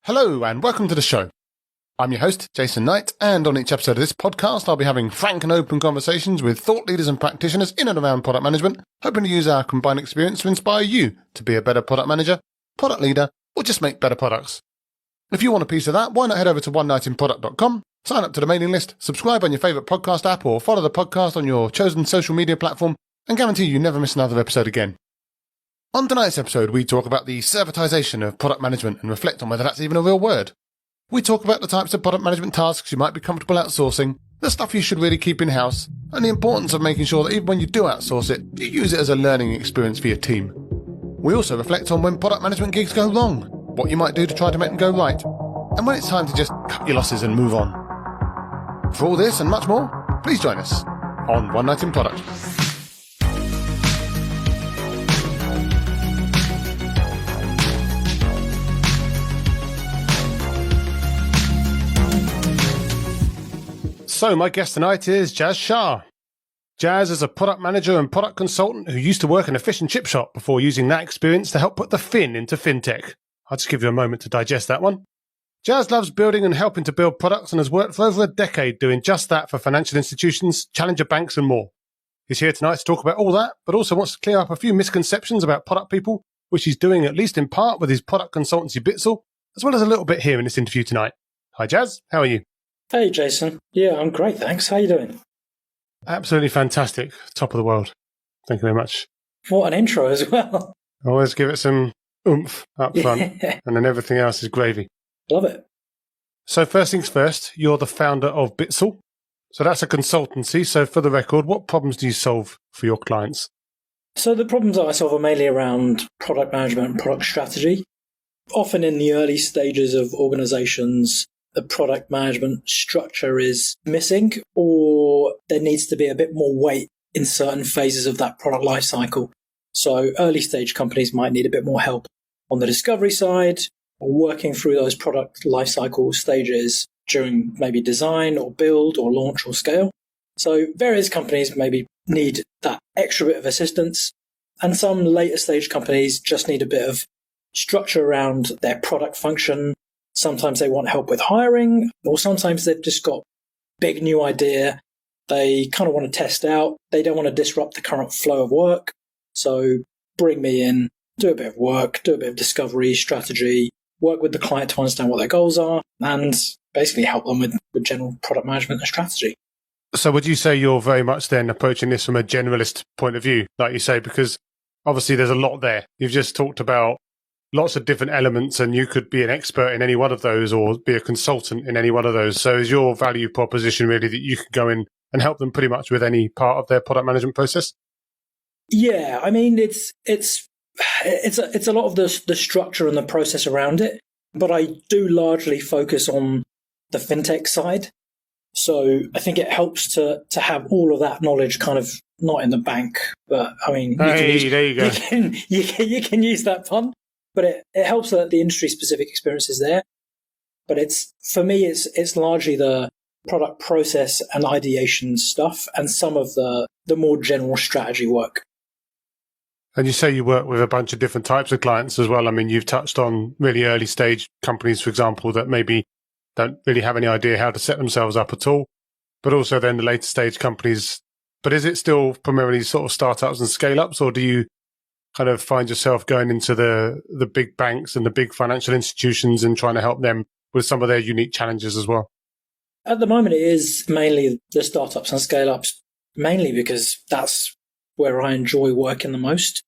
Hello and welcome to the show. I'm your host, Jason Knight, and on each episode of this podcast, I'll be having frank and open conversations with thought leaders and practitioners in and around product management, hoping to use our combined experience to inspire you to be a better product manager, product leader, or just make better products. If you want a piece of that, why not head over to onenightinproduct.com, sign up to the mailing list, subscribe on your favourite podcast app, or follow the podcast on your chosen social media platform, and guarantee you never miss another episode again. On tonight's episode, we talk about the servitization of product management and reflect on whether that's even a real word. We talk about the types of product management tasks you might be comfortable outsourcing, the stuff you should really keep in-house, and the importance of making sure that even when you do outsource it, you use it as a learning experience for your team. We also reflect on when product management gigs go wrong, what you might do to try to make them go right, and when it's time to just cut your losses and move on. For all this and much more, please join us on One Night in Product. So my guest tonight is Jas Shah. Jas is a product manager and product consultant who used to work in a fish and chip shop before using that experience to help put the fin into fintech. I'll just give you a moment to digest that one. Jas loves building and helping to build products and has worked for over a decade doing just that for financial institutions, challenger banks and more. He's here tonight to talk about all that, but also wants to clear up a few misconceptions about product people, which he's doing at least in part with his product consultancy Bitzel, as well as a little bit here in this interview tonight. Hi Jas, how are you? Hey, Jason. Yeah, I'm great, thanks. How you doing? Absolutely fantastic. Top of the world. Thank you very much. What an intro as well. Always give it some oomph up front, and then everything else is gravy. Love it. So first things first, you're the founder of Bitzel. So that's a consultancy. So for the record, what problems do you solve for your clients? So the problems that I solve are mainly around product management and product strategy. Often in the early stages of organizations, the product management structure is missing, or there needs to be a bit more weight in certain phases of that product lifecycle. So early stage companies might need a bit more help on the discovery side, or working through those product lifecycle stages during maybe design or build or launch or scale. So various companies maybe need that extra bit of assistance, and some later stage companies just need a bit of structure around their product function. Sometimes they want help with hiring, or sometimes they've just got big new idea they kind of want to test out. They don't want to disrupt the current flow of work. So bring me in, do a bit of work, do a bit of discovery, strategy, work with the client to understand what their goals are, and basically help them with general product management and strategy. So would you say you're very much then approaching this from a generalist point of view, like you say, because obviously there's a lot there. You've just talked about lots of different elements, and you could be an expert in any one of those or be a consultant in any one of those. So is your value proposition really that you could go in and help them pretty much with any part of their product management process? Yeah, I mean, it's a lot of the structure and the process around it, but I do largely focus on the fintech side. So I think it helps to have all of that knowledge kind of not in the bank, but I mean, there you go. You can use that pun. But it helps that the industry-specific experience is there. But for me, it's largely the product process and ideation stuff and some of the more general strategy work. And you say you work with a bunch of different types of clients as well. I mean, you've touched on really early stage companies, for example, that maybe don't really have any idea how to set themselves up at all, but also then the later stage companies. But is it still primarily sort of startups and scale-ups, or do you kind of find yourself going into the big banks and the big financial institutions and trying to help them with some of their unique challenges as well? At the moment, it is mainly the startups and scale-ups, mainly because that's where I enjoy working the most.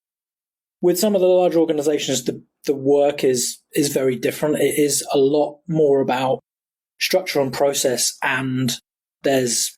With some of the large organizations, the work is very different. It is a lot more about structure and process, and there's,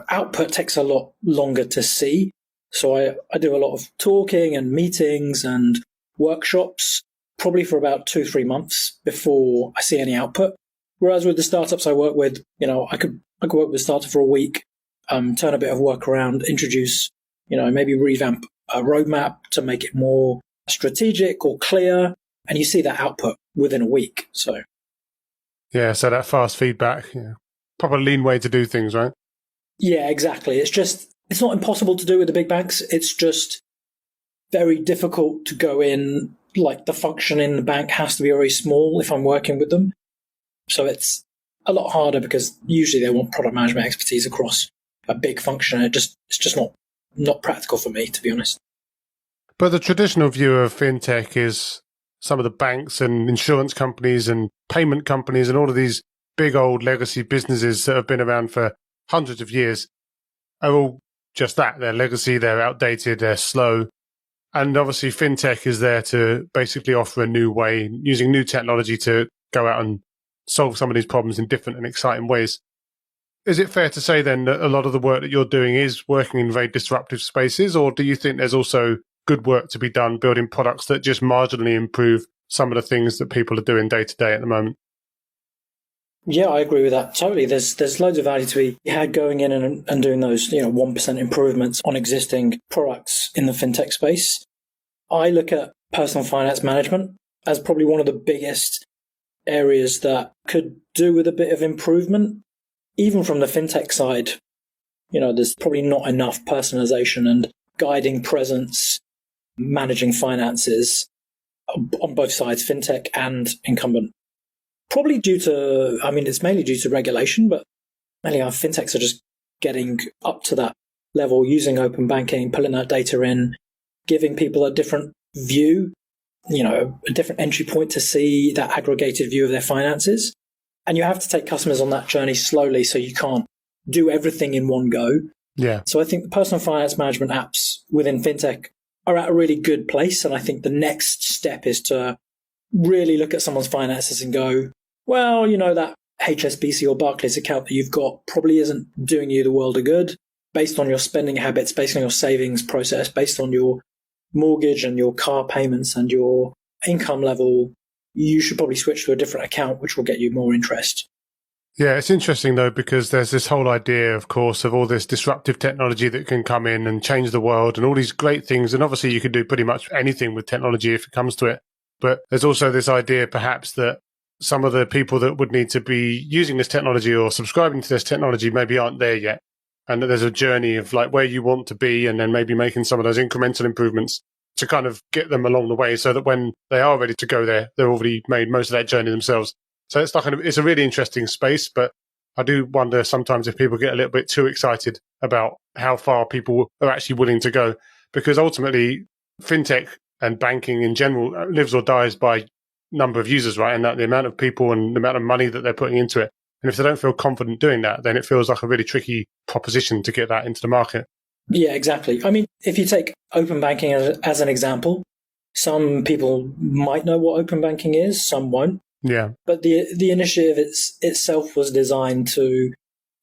output takes a lot longer to see. So I do a lot of talking and meetings and workshops, probably for about 2-3 months before I see any output. Whereas with the startups I work with, I could work with a startup for a week, turn a bit of work around, introduce, maybe revamp a roadmap to make it more strategic or clear, and you see that output within a week. So that fast feedback, proper lean way to do things, right? Yeah, exactly. It's not impossible to do with the big banks. It's just very difficult to go in like the function in the bank has to be very small if I'm working with them. So it's a lot harder because usually they want product management expertise across a big function. It's just not practical for me, to be honest. But the traditional view of fintech is some of the banks and insurance companies and payment companies and all of these big old legacy businesses that have been around for hundreds of years are all just that. They're legacy, they're outdated, they're slow. And obviously fintech is there to basically offer a new way, using new technology to go out and solve some of these problems in different and exciting ways. Is it fair to say then that a lot of the work that you're doing is working in very disruptive spaces, or do you think there's also good work to be done building products that just marginally improve some of the things that people are doing day to day at the moment? Yeah, I agree with that totally. There's loads of value to be had going in and doing those 1% improvements on existing products in the fintech space. I look at personal finance management as probably one of the biggest areas that could do with a bit of improvement, even from the fintech side. There's probably not enough personalization and guiding presence, managing finances on both sides, fintech and incumbent. Probably it's mainly due to regulation, but mainly our fintechs are just getting up to that level, using open banking, pulling that data in, giving people a different view, a different entry point to see that aggregated view of their finances. And you have to take customers on that journey slowly, so you can't do everything in one go. Yeah. So I think the personal finance management apps within fintech are at a really good place. And I think the next step is to really look at someone's finances and go, well, that HSBC or Barclays account that you've got probably isn't doing you the world of good based on your spending habits, based on your savings process, based on your mortgage and your car payments and your income level. You should probably switch to a different account, which will get you more interest. Yeah, it's interesting, though, because there's this whole idea, of course, of all this disruptive technology that can come in and change the world and all these great things. And obviously, you can do pretty much anything with technology if it comes to it. But there's also this idea, perhaps, that some of the people that would need to be using this technology or subscribing to this technology maybe aren't there yet. And that there's a journey of like where you want to be and then maybe making some of those incremental improvements to kind of get them along the way so that when they are ready to go there, they've already made most of that journey themselves. So it's a really interesting space, but I do wonder sometimes if people get a little bit too excited about how far people are actually willing to go, because ultimately fintech and banking in general lives or dies by number of users, right? And that the amount of people and the amount of money that they're putting into it. And if they don't feel confident doing that, then it feels like a really tricky proposition to get that into the market. Yeah, exactly. I mean, if you take open banking as an example, some people might know what open banking is, some won't. Yeah. But the initiative itself was designed to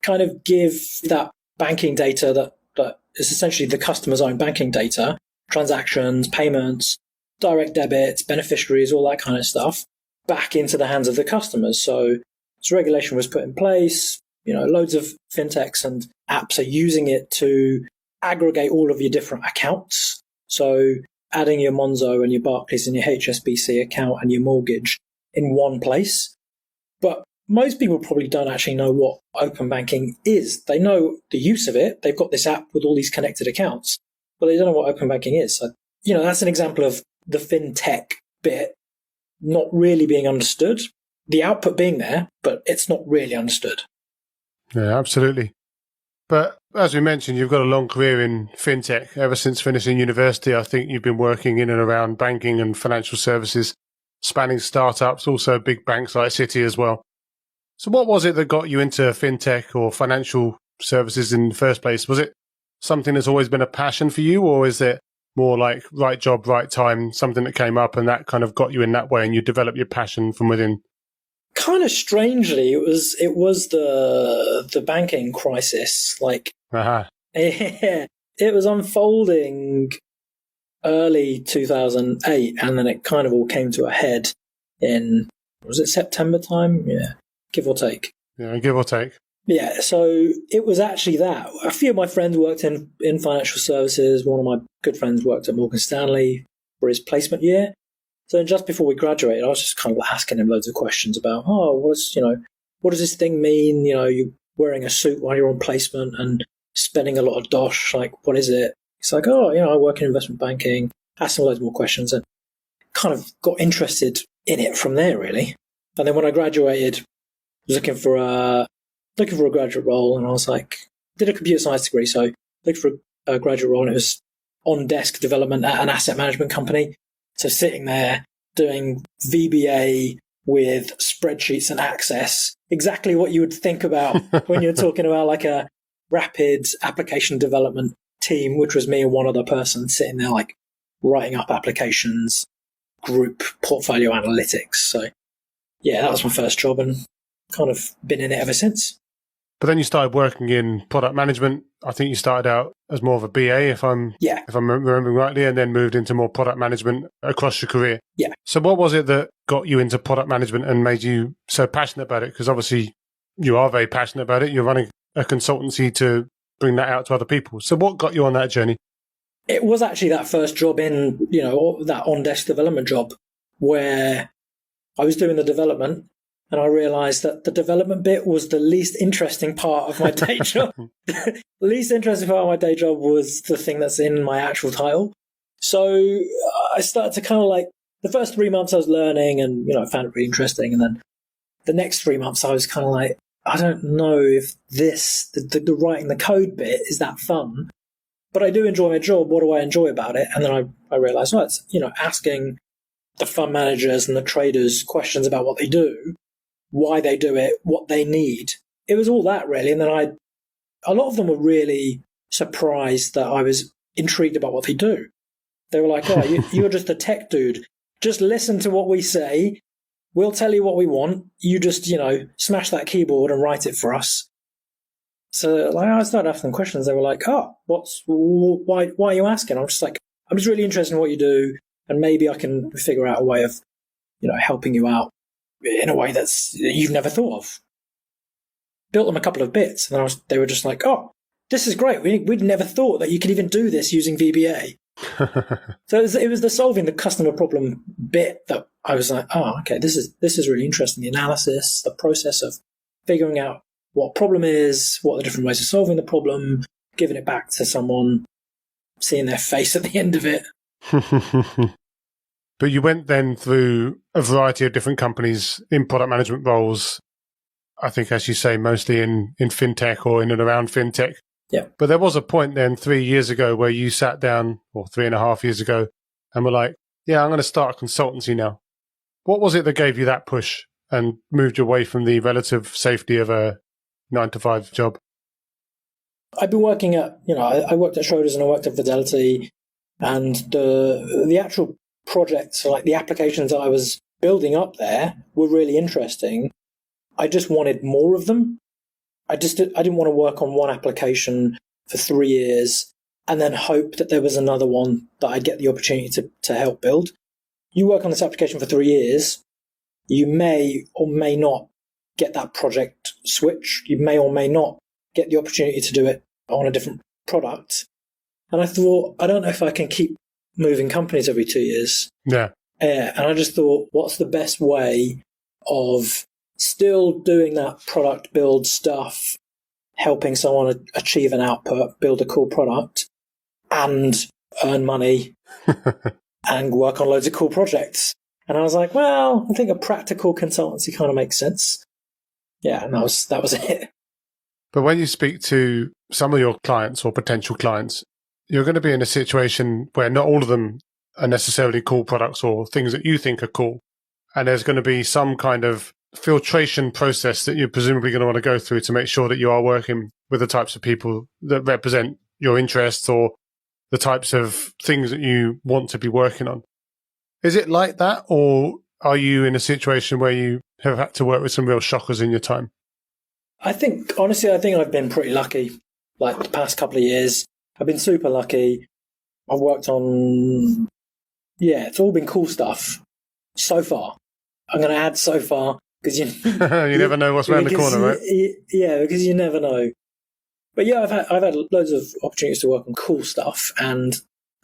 kind of give that banking data that is essentially the customer's own banking data, transactions, payments, direct debits, beneficiaries, all that kind of stuff, back into the hands of the customers. So this regulation was put in place. Loads of fintechs and apps are using it to aggregate all of your different accounts. So adding your Monzo and your Barclays and your HSBC account and your mortgage in one place. But most people probably don't actually know what open banking is. They know the use of it. They've got this app with all these connected accounts, but they don't know what open banking is. So, that's an example of the fintech bit not really being understood. The output being there, but it's not really understood. Yeah, absolutely. But as we mentioned, you've got a long career in fintech. Ever since finishing university, I think you've been working in and around banking and financial services, spanning startups, also big banks like Citi as well. So what was it that got you into fintech or financial services in the first place? Was it something that's always been a passion for you, or is it more like right job, right time, something that came up and that kind of got you in that way and you developed your passion from within? Kind of strangely, it was the banking crisis. It was unfolding early 2008, and then it kind of all came to a head in, was it September time? Yeah, give or take. Yeah, give or take. Yeah, so it was actually that. A few of my friends worked in financial services. One of my good friends worked at Morgan Stanley for his placement year. So just before we graduated, I was just kind of asking him loads of questions about, what does this thing mean? You're wearing a suit while you're on placement and spending a lot of dosh. Like, what is it? It's like, I work in investment banking. Asked him loads more questions and kind of got interested in it from there, really. And then when I graduated, I was looking for a graduate role, and I was like, did a computer science degree, so looked for a graduate role, and it was on-desk development at an asset management company. So sitting there doing VBA with spreadsheets and Access, exactly what you would think about when you're talking about like a rapid application development team, which was me and one other person sitting there like writing up applications, group portfolio analytics. So yeah, that was my first job and kind of been in it ever since. But then you started working in product management. I think you started out as more of a BA, if I'm remembering rightly, and then moved into more product management across your career. Yeah. So what was it that got you into product management and made you so passionate about it? Because obviously you are very passionate about it. You're running a consultancy to bring that out to other people. So what got you on that journey? It was actually that first job in, that on-desk development job where I was doing the development. And I realised that the development bit was the least interesting part of my day job. The least interesting part of my day job was the thing that's in my actual title. So I started to kind of like, the first 3 months I was learning and, I found it really interesting. And then the next 3 months I was kind of like, I don't know if the writing the code bit is that fun. But I do enjoy my job. What do I enjoy about it? And then I realised, well, it's, asking the fund managers and the traders questions about what they do, why they do it, what they need. It was all that really. And then a lot of them were really surprised that I was intrigued about what they do. They were like, oh, you're just a tech dude. Just listen to what we say. We'll tell you what we want. You just, smash that keyboard and write it for us. So I started asking them questions. They were like, oh, why are you asking? I'm just like, I'm just really interested in what you do. And maybe I can figure out a way of, helping you out in a way that's you've never thought of. Built them a couple of bits, and they were just like, "Oh, this is great. We'd never thought that you could even do this using VBA." So it was the solving the customer problem bit that I was like, "Oh, okay, this is really interesting. The analysis, the process of figuring out what problem is, what are the different ways of solving the problem, giving it back to someone, seeing their face at the end of it." But you went then through a variety of different companies in product management roles, I think, as you say, mostly in fintech or in and around fintech. Yeah. But there was a point then 3 years ago where you sat down, or 3.5 years ago, and were like, yeah, I'm going to start a consultancy now. What was it that gave you that push and moved you away from the relative safety of a 9-to-5 job? I've been working at, I worked at Schroders and I worked at Fidelity, and the actual projects, like the applications I was building up there, were really interesting. I just wanted more of them. I didn't want to work on one application for 3 years and then hope that there was another one that I'd get the opportunity to help build. You work on this application for 3 years, you may or may not get that project switch. You may or may not get the opportunity to do it on a different product. And I thought, I don't know if I can keep moving companies every 2 years. Yeah. And I just thought, what's the best way of still doing that product build stuff, helping someone achieve an output, build a cool product, and earn money and work on loads of cool projects? And I was like, well, I think a practical consultancy kind of makes sense. Yeah, and that was it. But when you speak to some of your clients or potential clients, you're going to be in a situation where not all of them are necessarily cool products or things that you think are cool. And there's going to be some kind of filtration process that you're presumably going to want to go through to make sure that you are working with the types of people that represent your interests or the types of things that you want to be working on. Is it like that, or are you in a situation where you have had to work with some real shockers in your time? Honestly, I think I've been pretty lucky. Like the past couple of years, I've been super lucky. I've worked on, it's all been cool stuff so far. I'm going to add so far because you never know what's around the corner, right? Yeah, because you never know. But yeah, I've had loads of opportunities to work on cool stuff, and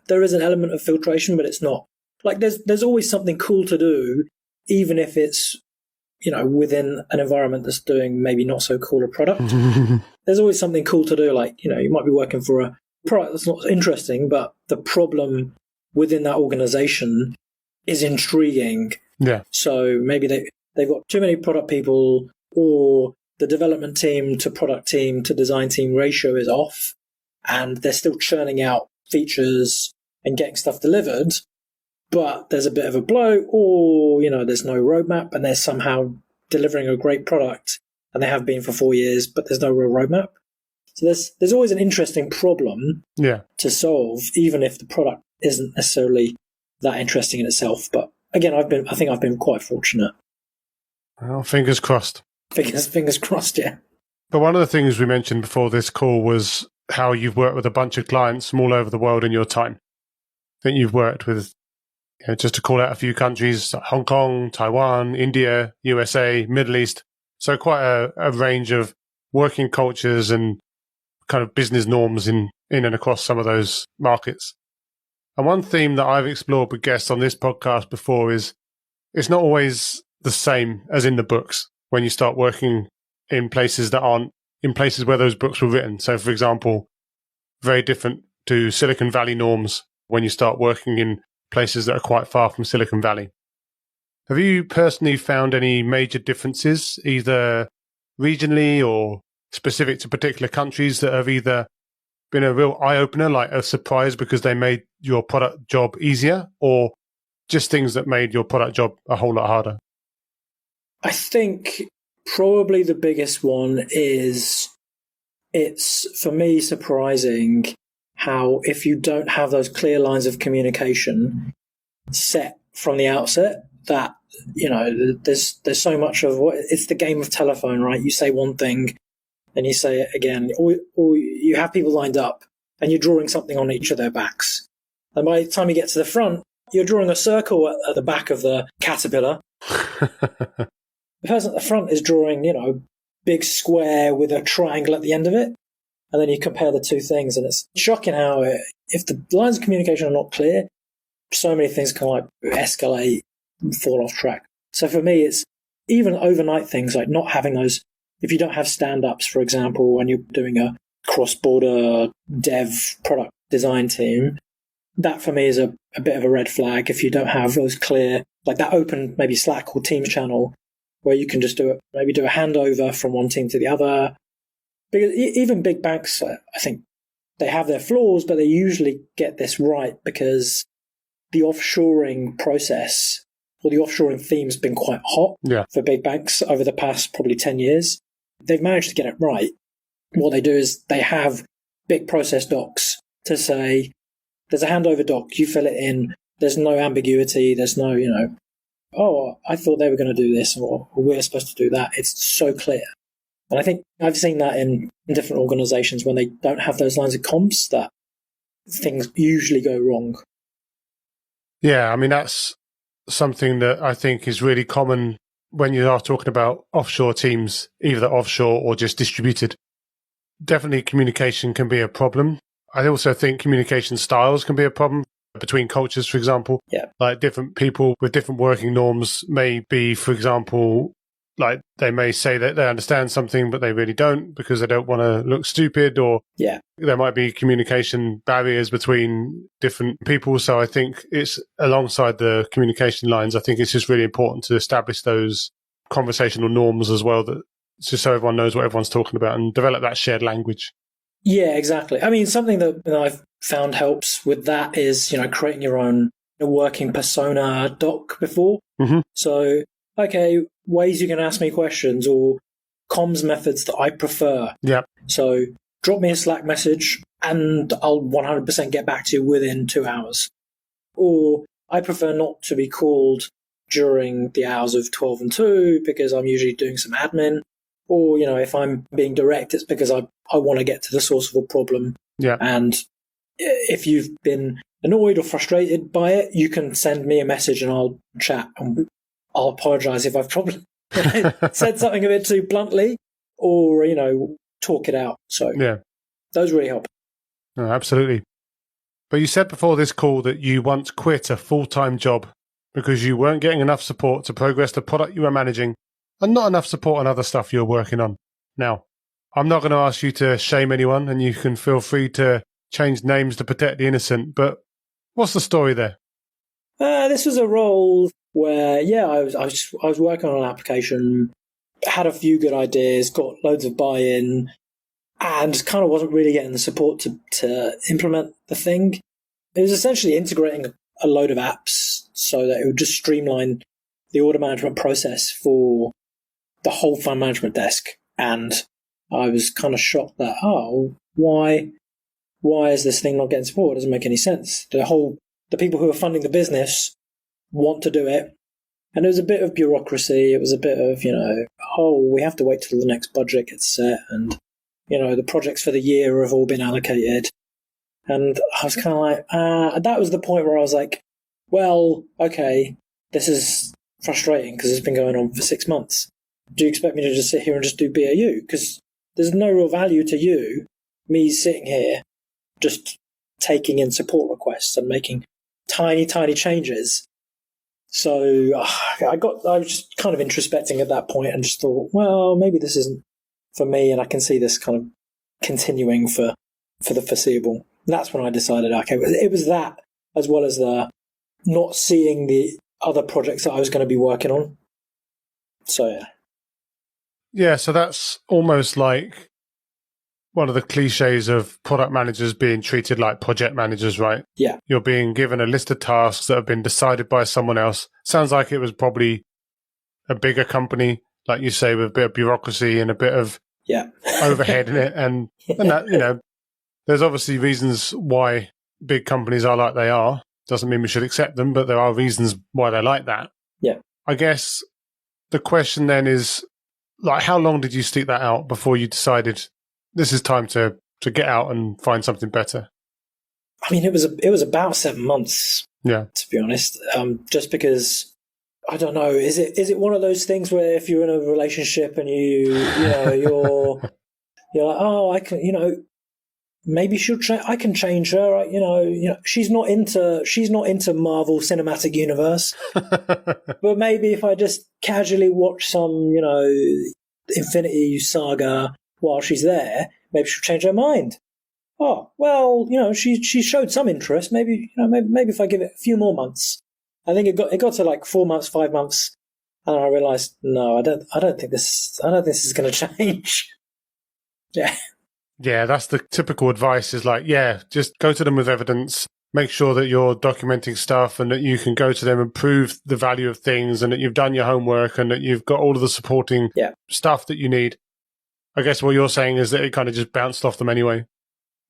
there is an element of filtration, but it's not like there's always something cool to do, even if it's within an environment that's doing maybe not so cool a product. There's always something cool to do. Like you might be working for a product that's not interesting, but the problem within that organization is intriguing. Yeah. So maybe they've got too many product people, or the development team to product team to design team ratio is off, and they're still churning out features and getting stuff delivered, but there's a bit of a blow, or, there's no roadmap and they're somehow delivering a great product, and they have been for 4 years, but there's no real roadmap. So there's always an interesting problem to solve, even if the product isn't necessarily that interesting in itself. But again, I think I've been quite fortunate. Well, fingers crossed. Fingers crossed, yeah. But one of the things we mentioned before this call was how you've worked with a bunch of clients from all over the world in your time. I think you've worked with, just to call out a few countries, Hong Kong, Taiwan, India, USA, Middle East. So quite a range of working cultures and kind of business norms in and across some of those markets. And one theme that I've explored with guests on this podcast before is it's not always the same as in the books when you start working in places that aren't in places where those books were written. So, for example, very different to Silicon Valley norms when you start working in places that are quite far from Silicon Valley. Have you personally found any major differences, either regionally or specific to particular countries, that have either been a real eye-opener, like a surprise because they made your product job easier, or just things that made your product job a whole lot harder? I think probably the biggest one is it's, for me, surprising how if you don't have those clear lines of communication set from the outset, that, there's so much of it's the game of telephone, right? You say one thing and you say it again, or you have people lined up and you're drawing something on each of their backs. And by the time you get to the front, you're drawing a circle at the back of the caterpillar. The person at the front is drawing, big square with a triangle at the end of it. And then you compare the two things, and it's shocking how if the lines of communication are not clear, so many things can escalate and fall off track. So for me, it's even overnight things like not having those. If you don't have stand-ups, for example, when you're doing a cross-border dev product design team, that for me is a bit of a red flag. If you don't have those clear, like that open maybe Slack or Teams channel where you can just do a handover from one team to the other. Because even big banks, I think they have their flaws, but they usually get this right because the offshoring process or the offshoring theme has been quite hot for big banks over the past probably 10 years. They've managed to get it right. What they do is they have big process docs to say, there's a handover doc, you fill it in, there's no ambiguity, there's no, oh, I thought they were going to do this or we're supposed to do that. It's so clear. And I think I've seen that in different organizations when they don't have those lines of comms, that things usually go wrong. Yeah, I mean, that's something that I think is really common when you are talking about offshore teams, either offshore or just distributed. Definitely communication can be a problem. I also think communication styles can be a problem between cultures, for example. Yeah. Like different people with different working norms may be, for example, like they may say that they understand something, but they really don't because they don't want to look stupid, or there might be communication barriers between different people. So I think it's alongside the communication lines, I think it's just really important to establish those conversational norms as well, that just so everyone knows what everyone's talking about and develop that shared language. Yeah, exactly. I mean, something that I've found helps with that is, creating your own working persona doc before. Mm-hmm. So, okay, ways you can ask me questions or comms methods that I prefer. Yeah. So drop me a Slack message and I'll 100% get back to you within 2 hours. Or I prefer not to be called during the hours of 12 and 2 because I'm usually doing some admin. Or, if I'm being direct, it's because I want to get to the source of a problem. Yeah. And if you've been annoyed or frustrated by it, you can send me a message and I'll chat and I'll apologize if I've probably said something a bit too bluntly or, talk it out. So those really help. No, absolutely. But you said before this call that you once quit a full-time job because you weren't getting enough support to progress the product you were managing and not enough support on other stuff you were working on. Now, I'm not going to ask you to shame anyone, and you can feel free to change names to protect the innocent, but what's the story there? This was a role where, I was working on an application, had a few good ideas, got loads of buy-in, and kind of wasn't really getting the support to implement the thing. It was essentially integrating a load of apps so that it would just streamline the order management process for the whole fund management desk. And I was kind of shocked that, why is this thing not getting support? It doesn't make any sense. The people who are funding the business want to do it. And it was a bit of bureaucracy. It was a bit of, we have to wait till the next budget gets set. And, the projects for the year have all been allocated. And I was kind of like, that was the point where I was like, well, okay, this is frustrating because it's been going on for 6 months. Do you expect me to just sit here and just do BAU? Because there's no real value to you, me sitting here, just taking in support requests and making tiny, tiny changes. So I was just kind of introspecting at that point and just thought, well, maybe this isn't for me, and I can see this kind of continuing for the foreseeable. And that's when I decided, okay, it was that as well as the not seeing the other projects that I was going to be working on. So, yeah. Yeah, so that's almost like one of the cliches of product managers being treated like project managers, right? Yeah. You're being given a list of tasks that have been decided by someone else. Sounds like it was probably a bigger company, like you say, with a bit of bureaucracy and a bit of overhead in it. And that, there's obviously reasons why big companies are like they are. Doesn't mean we should accept them, but there are reasons why they're like that. Yeah. I guess the question then is, like, how long did you stick that out before you decided this is time to get out and find something better? I mean, it was about 7 months. Yeah. To be honest, just because I don't know, is it one of those things where if you're in a relationship and you're like, I can, maybe I can change her. She's not into Marvel Cinematic Universe, but maybe if I just casually watch some, Infinity Saga while she's there, maybe she'll change her mind. Oh, well, she showed some interest. Maybe if I give it a few more months. I think it got to like 4 months, 5 months, and I realized, no, I don't think this is going to change. Yeah. Yeah, that's the typical advice is like, just go to them with evidence, make sure that you're documenting stuff and that you can go to them and prove the value of things and that you've done your homework and that you've got all of the supporting stuff that you need. I guess what you're saying is that it kind of just bounced off them anyway.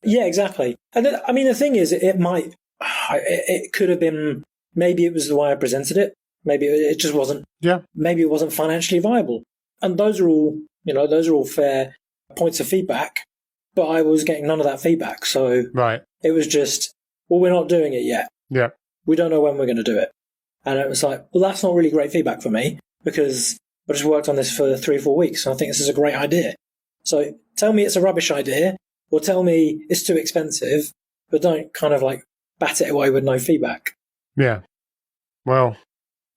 Yeah, exactly. And then, I mean, the thing is, it could have been, maybe it was the way I presented it. Maybe it just wasn't. Yeah. Maybe it wasn't financially viable. And those are all fair points of feedback. But I was getting none of that feedback. So It was just, well, we're not doing it yet. Yeah. We don't know when we're going to do it. And it was like, well, that's not really great feedback for me because I just worked on this for 3 or 4 weeks. And I think this is a great idea. So tell me it's a rubbish idea or tell me it's too expensive, but don't kind of like bat it away with no feedback. Yeah. Well,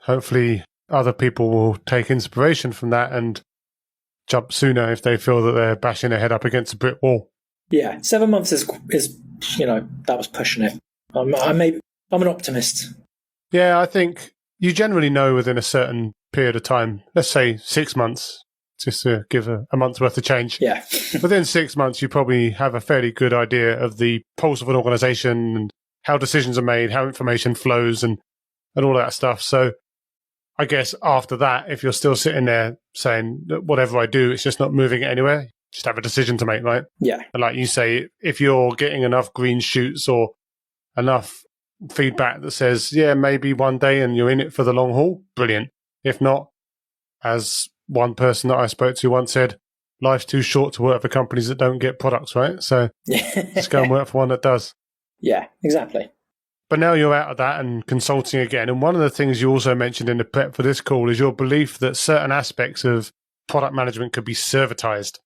hopefully other people will take inspiration from that and jump sooner if they feel that they're bashing their head up against a brick wall. Yeah, 7 months is that was pushing it. I'm an optimist. Yeah, I think you generally know within a certain period of time, let's say 6 months, just to give a month's worth of change. Yeah. Within 6 months, you probably have a fairly good idea of the pulse of an organization and how decisions are made, how information flows and all that stuff. So I guess after that, if you're still sitting there saying that whatever I do, it's just not moving it anywhere, just have a decision to make, right? Yeah. And like you say, if you're getting enough green shoots or enough feedback that says, yeah, maybe one day and you're in it for the long haul, brilliant. If not, as one person that I spoke to once said, life's too short to work for companies that don't get products, right? So just go and work for one that does. Yeah, exactly. But now you're out of that and consulting again. And one of the things you also mentioned in the prep for this call is your belief that certain aspects of product management could be servitized.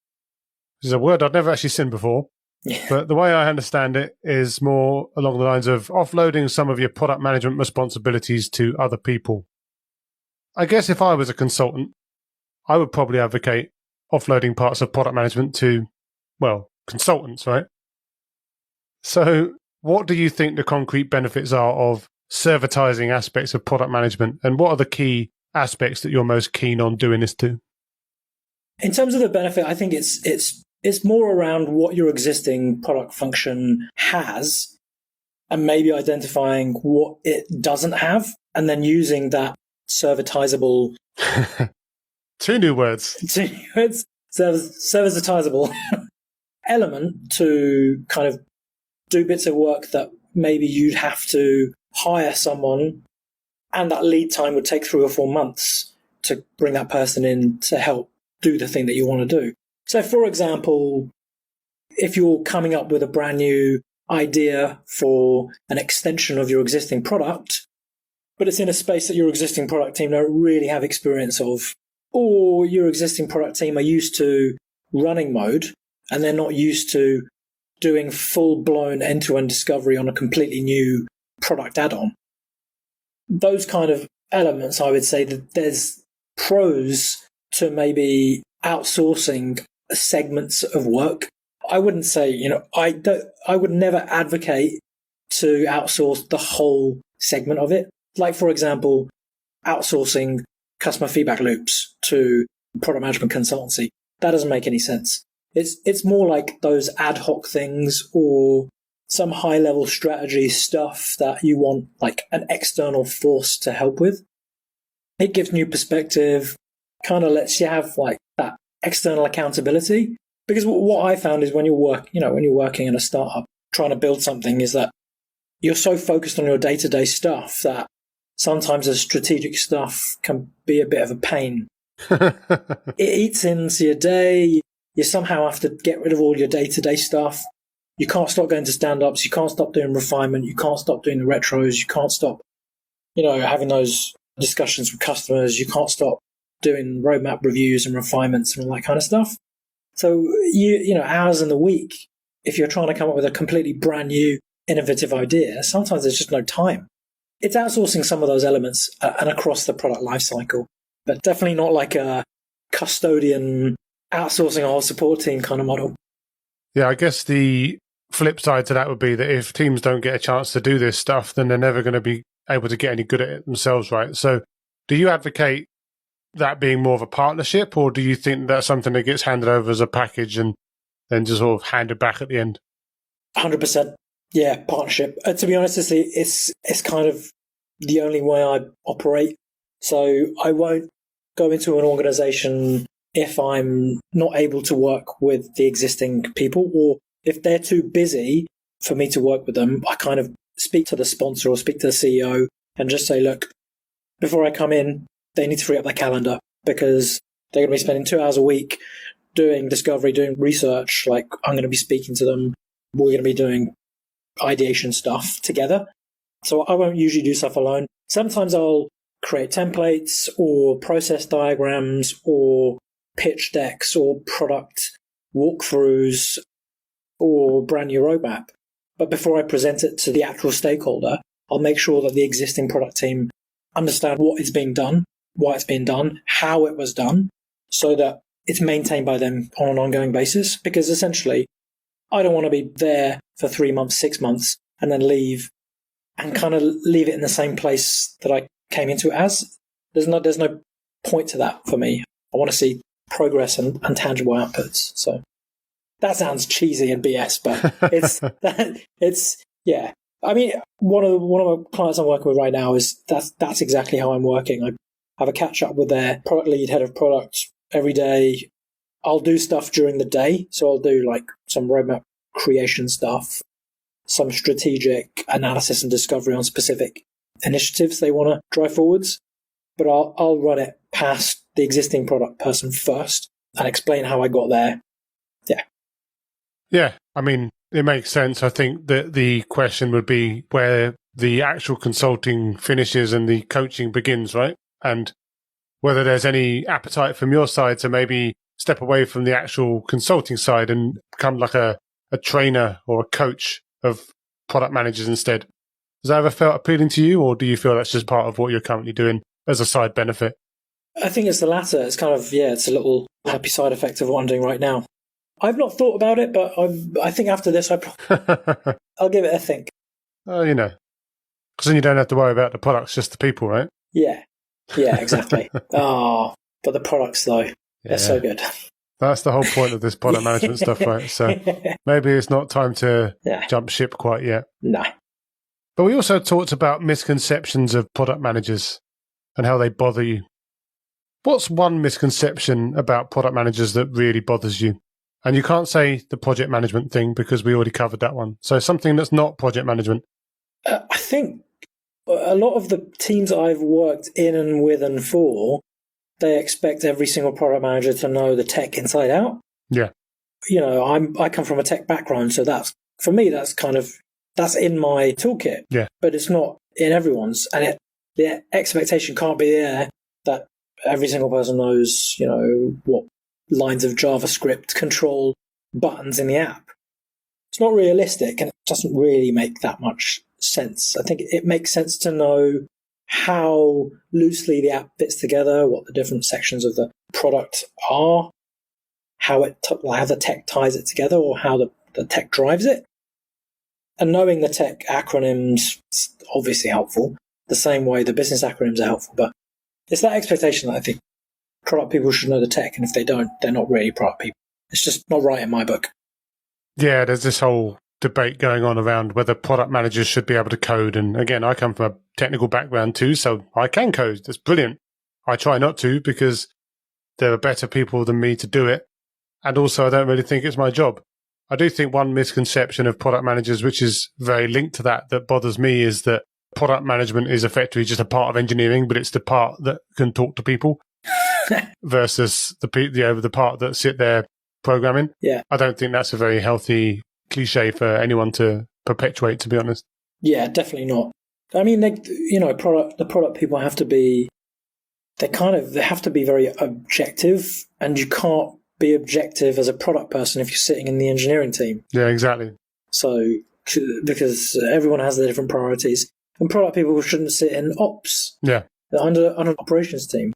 This is a word I'd never actually seen before. Yeah. But the way I understand it is more along the lines of offloading some of your product management responsibilities to other people. I guess if I was a consultant, I would probably advocate offloading parts of product management to, well, consultants, right? So what do you think the concrete benefits are of servitizing aspects of product management? And what are the key aspects that you're most keen on doing this to? In terms of the benefit, I think it's more around what your existing product function has and maybe identifying what it doesn't have and then using that servitizable. Two new words. Servitizable element to kind of do bits of work that maybe you'd have to hire someone and that lead time would take 3 or 4 months to bring that person in to help do the thing that you want to do. So, for example, if you're coming up with a brand new idea for an extension of your existing product, but it's in a space that your existing product team don't really have experience of, or your existing product team are used to running mode and they're not used to doing full-blown end-to-end discovery on a completely new product add-on. Those kind of elements, I would say that there's pros to maybe outsourcing segments of work. I wouldn't say, I would never advocate to outsource the whole segment of it. Like, for example, outsourcing customer feedback loops to product management consultancy. That doesn't make any sense. It's more like those ad hoc things or some high level strategy stuff that you want like an external force to help with. It gives new perspective, kind of lets you have like that external accountability. Because what I found is when you're working in a startup, trying to build something, is that you're so focused on your day-to-day stuff that sometimes the strategic stuff can be a bit of a pain. It eats into your day. You somehow have to get rid of all your day-to-day stuff. You can't stop going to stand-ups. You can't stop doing refinement. You can't stop doing the retros. You can't stop, having those discussions with customers. You can't stop doing roadmap reviews and refinements and all that kind of stuff. So, hours in the week, if you're trying to come up with a completely brand new, innovative idea, sometimes there's just no time. It's outsourcing some of those elements and across the product lifecycle, but definitely not like a custodian outsourcing a whole support team kind of model. Yeah, I guess the flip side to that would be that if teams don't get a chance to do this stuff, then they're never going to be able to get any good at it themselves, right? So do you advocate that being more of a partnership, or do you think that's something that gets handed over as a package and then just sort of handed back at the end? 100%. Yeah, partnership. To be honest, it's kind of the only way I operate. So I won't go into an organization if I'm not able to work with the existing people, or if they're too busy for me to work with them. I kind of speak to the sponsor or speak to the CEO and just say, look, before I come in, they need to free up their calendar because they're going to be spending 2 hours a week doing discovery, doing research. Like, I'm going to be speaking to them. We're going to be doing ideation stuff together. So I won't usually do stuff alone. Sometimes I'll create templates or process diagrams or pitch decks or product walkthroughs or brand new roadmap. But before I present it to the actual stakeholder, I'll make sure that the existing product team understand what is being done, why it's being done, how it was done, so that it's maintained by them on an ongoing basis. Because essentially, I don't want to be there for 3 months, 6 months, and then leave and kind of leave it in the same place that I came into it as. There's no point to that for me. I want to see progress and tangible outputs. So that sounds cheesy and BS, but it's yeah. I mean, one of my clients I'm working with right now is that's exactly how I'm working. I have a catch up with their product lead, head of product every day. I'll do stuff during the day. So I'll do like some roadmap creation stuff, some strategic analysis and discovery on specific initiatives they want to drive forwards. But I'll run it past the existing product person first and explain how I got there. Yeah. Yeah. I mean, it makes sense. I think that the question would be where the actual consulting finishes and the coaching begins, right? And whether there's any appetite from your side to maybe step away from the actual consulting side and become like a trainer or a coach of product managers instead. Has that ever felt appealing to you, or do you feel that's just part of what you're currently doing as a side benefit? I think it's the latter. It's kind of, it's a little happy side effect of what I'm doing right now. I've not thought about it, but I think after this, I'll give it a think. Oh, Because then you don't have to worry about the products, just the people, right? Yeah, exactly. But the products, though, they're so good. That's the whole point of this product management stuff, right? So maybe it's not time to jump ship quite yet. No. But we also talked about misconceptions of product managers and how they bother you. What's one misconception about product managers that really bothers you? And you can't say the project management thing because we already covered that one. So something that's not project management. I think a lot of the teams I've worked in and with and for, they expect every single product manager to know the tech inside out. Yeah. I come from a tech background, so that's in my toolkit. Yeah. But it's not in everyone's, and the expectation can't be there that every single person knows, what lines of JavaScript control buttons in the app. It's not realistic, and it doesn't really make that much sense. I think it makes sense to know how loosely the app fits together, what the different sections of the product are, how the tech ties it together, or how the tech drives it. And knowing the tech acronyms is obviously helpful, the same way the business acronyms are helpful. But it's that expectation that I think product people should know the tech, and if they don't, they're not really product people. It's just not right in my book. Yeah, there's this whole debate going on around whether product managers should be able to code. And again, I come from a technical background too, so I can code. That's brilliant. I try not to because there are better people than me to do it. And also, I don't really think it's my job. I do think one misconception of product managers, which is very linked to that bothers me, is that product management is effectively just a part of engineering, but it's the part that can talk to people versus the part that sit there programming. Yeah. I don't think that's a very healthy cliche for anyone to perpetuate, to be honest. Yeah, definitely not. I mean, the product people have to be, they have to be very objective, and you can't be objective as a product person if you're sitting in the engineering team. Yeah, exactly. So, because everyone has their different priorities, and product people shouldn't sit in ops. Yeah. Under an operations team.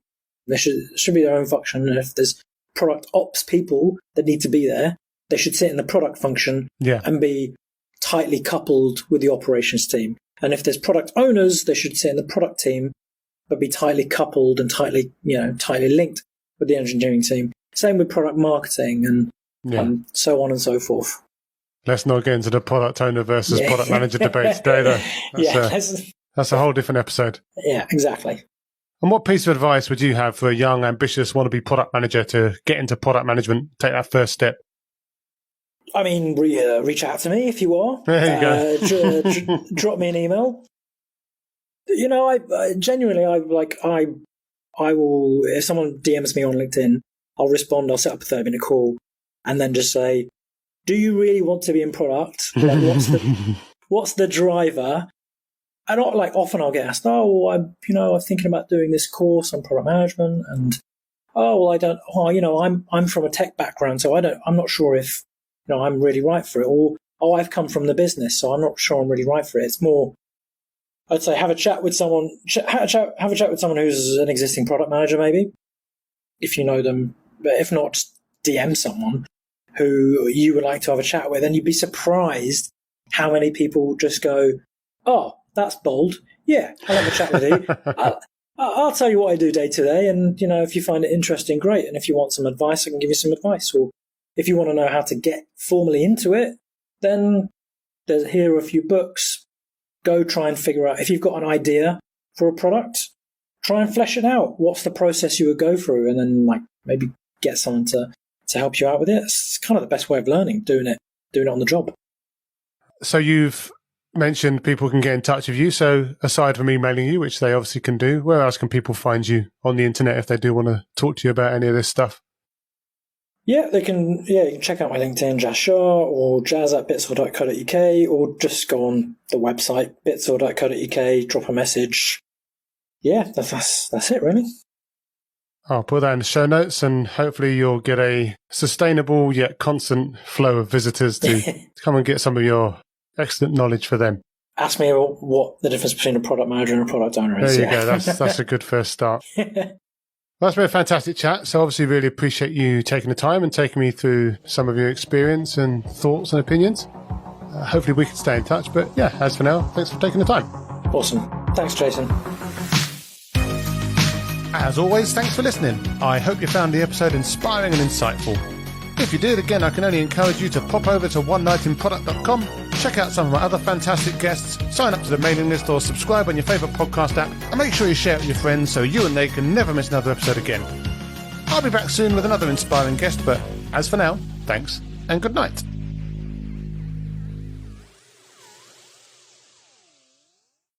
They should be their own function, and if there's product ops people that need to be there, they should sit in the product function and be tightly coupled with the operations team. And if there's product owners, they should sit in the product team, but be tightly coupled and tightly linked with the engineering team. Same with product marketing and so on and so forth. Let's not get into the product owner versus product manager debate today, though. That's a whole different episode. Yeah, exactly. And what piece of advice would you have for a young, ambitious, wannabe product manager to get into product management, take that first step? I mean, reach out to me if you are. There you go. Drop me an email. I genuinely, I will, if someone DMs me on LinkedIn, I'll respond, I'll set up a 30-minute call, and then just say, do you really want to be in product? Like, what's the driver? And often I'll get asked, I'm thinking about doing this course on product management, and I'm from a tech background, so I'm not sure if I'm really right for it, or I've come from the business, so I'm not sure I'm really right for it. It's more, I'd say have a chat with someone, have a chat with someone who's an existing product manager, maybe, if you know them. But if not, just DM someone who you would like to have a chat with, and you'd be surprised how many people just go, oh, that's bold. Yeah, I'll have a chat with you. I'll tell you what I do day to day, and if you find it interesting, great. And if you want some advice, I can give you some advice. Or if you want to know how to get formally into it, then here are a few books. Go try and figure out, if you've got an idea for a product, try and flesh it out. What's the process you would go through? And then maybe get someone to help you out with it. It's kind of the best way of learning, doing it on the job. So you've mentioned people can get in touch with you. So aside from emailing you, which they obviously can do, where else can people find you on the internet if they do want to talk to you about any of this stuff? Yeah, you can check out my LinkedIn, Jas Shah, or jazz@bitsaw.co.uk, or just go on the website, bitsaw.co.uk, drop a message. Yeah, that's it, really. I'll put that in the show notes, and hopefully you'll get a sustainable yet constant flow of visitors to come and get some of your excellent knowledge for them. Ask me what the difference between a product manager and a product owner is. There you go. That's a good first start. That's been a fantastic chat. So obviously really appreciate you taking the time and taking me through some of your experience and thoughts and opinions. Hopefully we can stay in touch. But yeah, as for now, thanks for taking the time. Awesome. Thanks, Jason. As always, thanks for listening. I hope you found the episode inspiring and insightful. If you did, again, I can only encourage you to pop over to onenightinproduct.com, check out some of my other fantastic guests, sign up to the mailing list or subscribe on your favourite podcast app, and make sure you share it with your friends so you and they can never miss another episode again. I'll be back soon with another inspiring guest, but as for now, thanks and good night.